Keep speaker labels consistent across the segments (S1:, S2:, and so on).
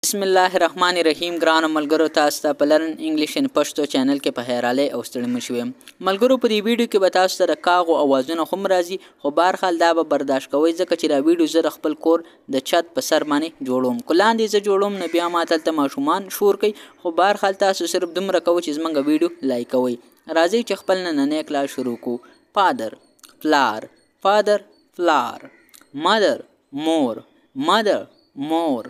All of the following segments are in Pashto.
S1: बिस्मिल्लाहिर्रहमानिर्रहीम ګرانو ملګرو تاسو ته په لرن انګلیش ان پښتو چینل کې په خیراله او ستړي مشوي ملګرو په دې ویډیو کې به تاسو سره کاغو اوازونه هم راځي خو بهرحال دا به برداشت کوئ ځکه چې دا ویډیو زه خپل کور د چت په سر باندې جوړوم کلاندې زه جوړوم نه بیا ماته ته ماشومان شور کوي خو بهرحال تاسو صرف دومره کوئ چې زمونږ ویډیو لایک کوئ راځئ چې خپل نننی کلاس شروع کو father flower mother more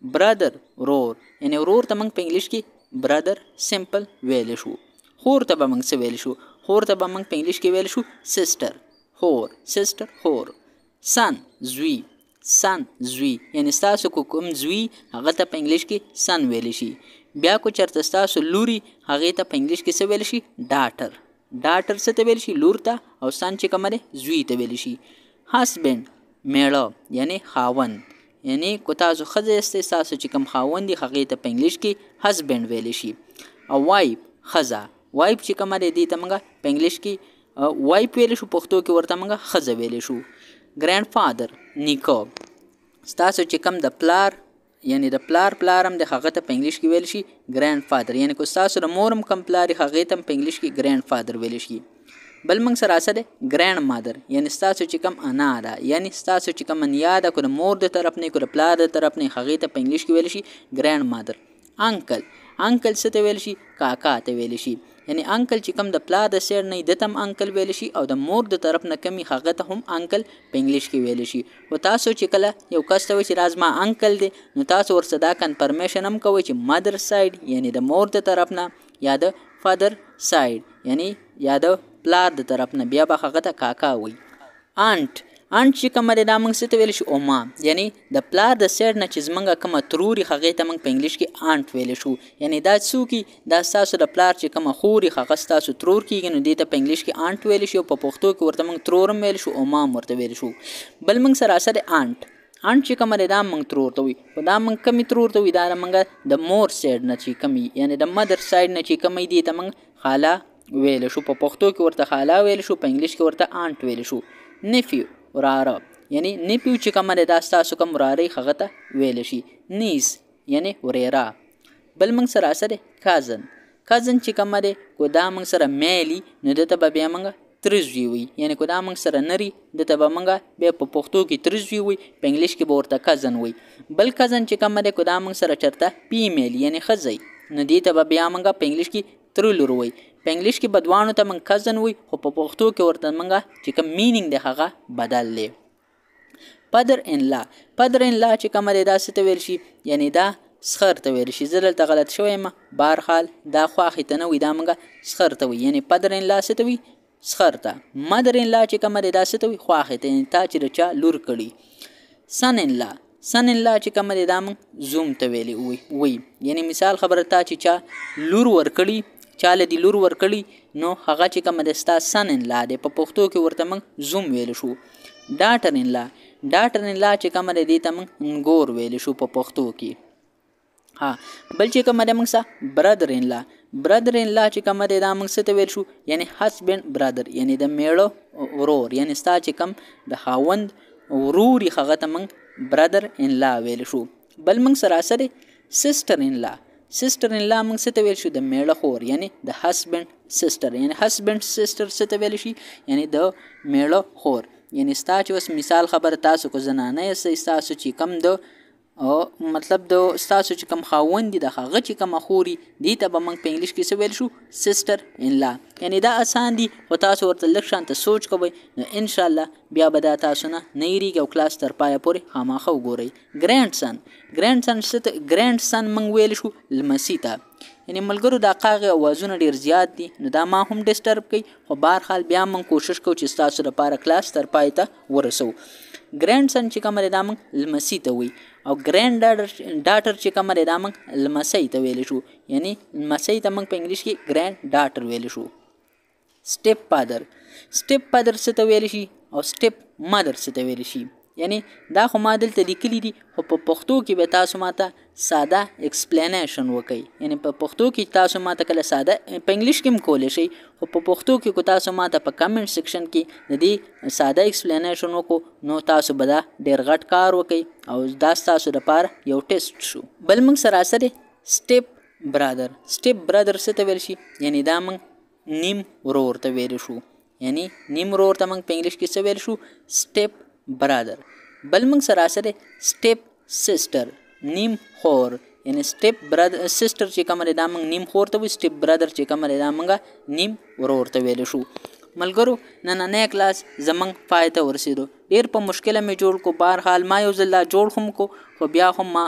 S1: brother ورور یعنی ورور ته موږ په انګلیش کې brother simple ویل شو خور ته به موږ څه ویل شو خور ته به موږ په انګلیش کې ویل شو sister خور son زوی یعنی تاسو کوم زوی هغه ته په انګلیش کې son ویل شي بیا کو چرته تاسو لوري هغه ته په انګلیش کې څه ویل شي daughter څه ته ویل شي لور ته او son چې کومه زوی ته ویل شي husband میړه یعنی خاوند یعنی کو تاسو خزه استاسو چې کوم خاوند دی هغه ته په انګلیش کې husband ویل شي او وایف خزه وایف چې کومه دی ته موږ په انګلیش کې وایف ویل شو پښتو کې ورته موږ خزه ویل شو grandfather نیکو تاسو چې کوم د پلار یعنی د پلارم د هغه ته په انګلیش کې ویل شي grandfather یعنی کو تاسو د مورم کوم پلار هغه ته په انګلیش کې grandfather ویل شي بل موږ سره سره ګرانډ مادر یعنی تاسو چې کوم انا ده یعنی تاسو چې کوم نیا ده کو مور د طرف نه کو پلار د طرف نه هغه ته په انګلیش کې ویل شي ګرانډ مادر انکل څه ته ویل شي کاکا ته ویل شي یعنی انکل چې کوم د پلار د سیر نه د تم انکل ویل شي او د مور د طرف نه کمی هغه ته هم انکل په انګلیش کې ویل شي او تاسو چې کله یو کس ته وایي چې راز ما انکل دی نو تاسو ورسره دا کنفرمیشن هم کوئ چې مادر ساید یعنی د مور د طرف نه یا د فادر ساید یعنی یا د پلار د طرف نه بیا به هغه ته کاکا وي انټ چې کومه ده موږ څه ته ویل شو اوما یعنی د پلار د سیډ نه چې زمونږ کومه تروري هغه ته موږ په انګلیش کې انټ ویل شو یعنی دا څوکي دا تاسو د پلار چې کومه خوري هغه تاسو ترور کیږي نو دې ته په انګلیش کې انټ ویل شو په پښتو کې ورته موږ ترورم ویل شو اوما ورته ویل شو بل موږ سره انټ چې کومه ده موږ ترور ته وي په دا موږ کمی ترور ته وي دا موږ د مور سیډ نه چې کمی یعنی د مدر سایډ نه چې کمی دي ته موږ خاله ویل شو په پښتو کې ورته خاله ویل شو په انګلیش کې ورته انټ ویل شو نیفیو وراره یعنی نیفیو چې کومه ده تاسو کوم وراره هغه ته ویل شي نیس یعنی وريرا بل موږ سره کازن چې کومه ده کو دا موږ سره میلی نو دته به بیا موږ ترزوی وي یعنی کو دا موږ سره نری دته به موږ بیا په پښتو کې ترزوی وي په انګلیش کې به ورته کازن وي بل کازن چې کومه ده کو دا موږ سره چرته فیمیل یعنی خزی نو دته به بیا موږ په انګلیش کې ترلور وي په انګلیش کې بدوانو ته موږ کزن وي خو په پښتو کې ورته موږ چې کوم مینینګ دی هغه بدل لې پدر ان لا چې کومه ده څه ته ویل شي یعنی دا سخر ته ویل شي زه دلته غلط شوم بهرحال دا خواخې ته نه وي دا موږ سخر ته وي یعنی پدر ان لا څه ته وي سخر ته مدر ان لا چې کومه ده څه ته وي خواخې ته تا چې چا لور کړي سن ان لا چې کومه ده موږ زوم ته ویلی وي یعنی مثال خبره تا چې چا لور ور کړي چاله دی لور ور کړي نو هغه چې کومه ده ستا سن ان لا ده په پښتو کې ورته موږ زوم ویل شو ډاټر ان لا چې کومه ده دې ته موږ ګور ویل شو په پښتو کې ها بل چې کومه ده موږ سره برادر ان لا چې کومه ده دا موږ څه ته ویل شو یعنی هسبند برادر یعنی د میړه ورور یعنی ستا چې کوم د خاوند وروري هغه ته موږ برادر ان لا ویل شو بل موږ سره سسټر ان لا موږ څه ته ویل شو د میړه خور یعنی د هسبند سسټر یعنی هسبند سسټر څه ته ویل شي یعنی د میړه خور یعنی ستا چې اوس مثال خبره تاسو کو زنانه یې تاسو چې کم د مطلب د تاسو چې کم خاوند دي د هغه چې کم خوري دي ته به موږ په انګلیش کې څه ویل شو سسټر ان لا یعنی دا آسان دي خو تاسو ورته لږ شانته سوچ کوئ نو ان شاء الله بیا به دا تاسو نه یریږي او کلاس تر پایه پورې خامخا وګورئ ګرانډ سن موږ ویل شو لمسی ته یعنی ملګرو دا قاغه اوازونه ډیر زیات دي نو دا ما هم ډیسټرب کوي خو بهرحال بیا موږ کوشش کوو چې تاسو لپاره کلاس تر پای ته ورسو ګرانډ سن چې کومه ده موږ لمسی ته وي او ګرانډ ډاټر چې کومه ده موږ لمسی ته ویل شو یعنی لمسی ته موږ په انګلیش کې ګرانډ ډاټر ویل شو سټیپ فادر څه ته ویل شي او سټیپ مادر څه ته ویل شي یعنی دا خو ما دلته لیکلي دي خو په پښتو کې به تاسو ماته ساده ایکسپلینیشن وکړئ. یعنی په پښتو کې تاسو ماته کله ساده په انګلیش کې هم کولی شئ خو په پښتو کې کو تاسو ماته په کمنټ سیکشن کې د دې ساده ایکسپلینیشن وکړو نو تاسو به دا ډېر غټ کار وکړئ او دا ستاسو لپاره یو ټیسټ شو. بل موږ سراسر سټیپ برادر. سټیپ برادر څه ته ویل شي؟ یعنی دا موږ نیم ورور ته ویل شو. یعنی نیم ورور ته موږ په انګلیش کې څه ویل شو؟ سټیپ برادر. بل موږ سراسر سټیپ سیسټر نیم خور. یعنی سټیپ برادر سیسټر چې کومه دا موږ نیم خور ته وایو، سټیپ برادر چې کومه دا موږ نیم ورور ته ویل شو. ملګرو نننی کلاس زمونږ پای ته ورسېدو. ډېر په مشکله مې جوړ کو، بهرحال ما یو ځل لا جوړ هم کو خو بیا هم ما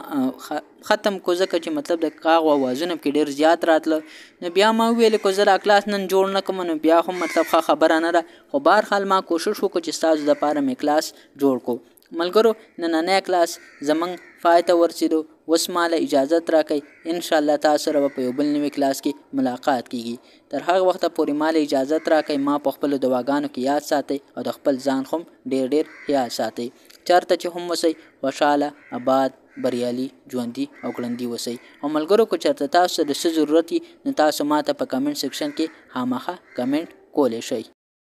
S1: ختم کو ځکه چې مطلب د کاغ اوازونه پکې ډېر زیات راتله. نو بیا ما وویل که زه دا کلاس نن جوړ نه کړم نو بیا هم مطلب ښه خبره نه ده، خو بهرحال ما کوشش وکړو چې ستاسو دپاره مې کلاس جوړ کو. ملګرو نننی کلاس زمونږ پای ته ورسېدو. اوس ماله اجازت راکړئ، انشاءالله تاسو سره به په یو بل نوي کلاس کې ملاقات کیږي. تر هغه وخته پورې ماله اجازت راکړئ. ما په خپلو دعاګانو کې یاد ساتئ او د خپل ځان هم ډېر یاد ساتئ. چېرته چې هم اوسئ خوشحاله، آباد، بریالي، ژوندي او ګړندي اوسئ. او ملګرو که چېرته تاسو د څه ضرورت وي نو تاسو ماته په کمنټ سیکشن کې خامخا کمنټ کولی شئ.